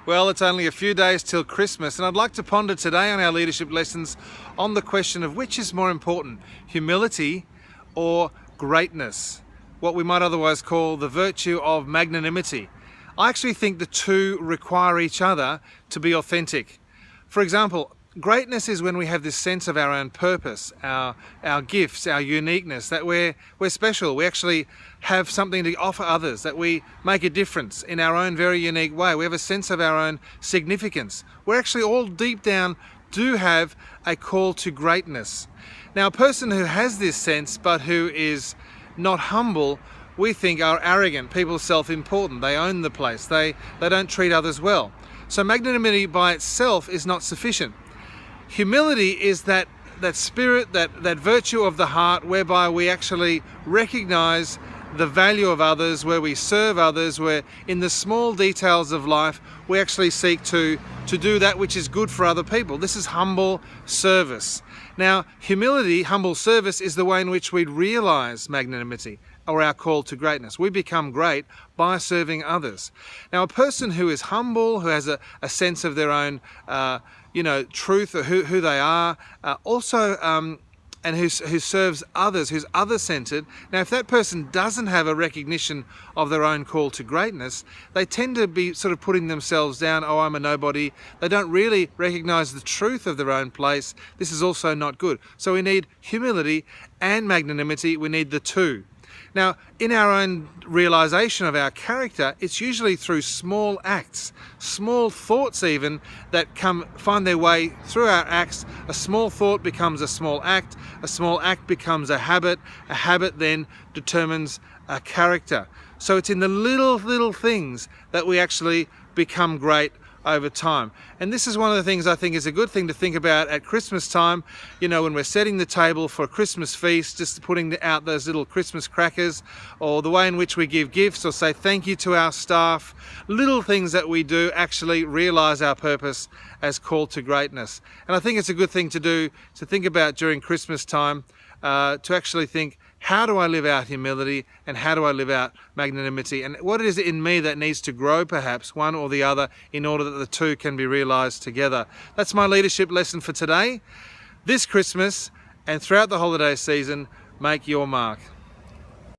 Well, it's only a few days till Christmas, and I'd like to ponder today on our leadership lessons on the question of which is more important, humility or greatness, what we might otherwise call the virtue of magnanimity. I actually think the two require each other to be authentic. For example, greatness is when we have this sense of our own purpose, our gifts, our uniqueness, that we're special. We actually have something to offer others, that we make a difference in our own very unique way. We have a sense of our own significance. We're actually all deep down do have a call to greatness. Now, a person who has this sense but who is not humble, we think are arrogant, people self-important, they own the place, they don't treat others well. So magnanimity by itself is not sufficient. Humility is that spirit, that virtue of the heart whereby we actually recognize the value of others, where we serve others, where in the small details of life we actually seek to do that which is good for other people. This is humble service. Now, humility, humble service, is the way in which we realize magnanimity or our call to greatness. We become great by serving others. Now, a person who is humble, who has a sense of their own truth or who they are, and who serves others, who's other-centered. Now, if that person doesn't have a recognition of their own call to greatness, they tend to be sort of putting themselves down. Oh, I'm a nobody. They don't really recognize the truth of their own place. This is also not good. So we need humility and magnanimity. We need the two. Now, in our own realization of our character, it's usually through small acts, small thoughts even, that find their way through our acts. A small thought becomes a small act becomes a habit then determines a character. So it's in the little things that we actually become great over time. And this is one of the things I think is a good thing to think about at Christmas time, when we're setting the table for a Christmas feast, just putting out those little Christmas crackers, or the way in which we give gifts or say thank you to our staff. Little things that we do actually realize our purpose as called to greatness. And I think it's a good thing to do, to think about during Christmas time, to actually think, how do I live out humility and how do I live out magnanimity? And what is it in me that needs to grow, perhaps, one or the other, in order that the two can be realized together? That's my leadership lesson for today. This Christmas and throughout the holiday season, make your mark.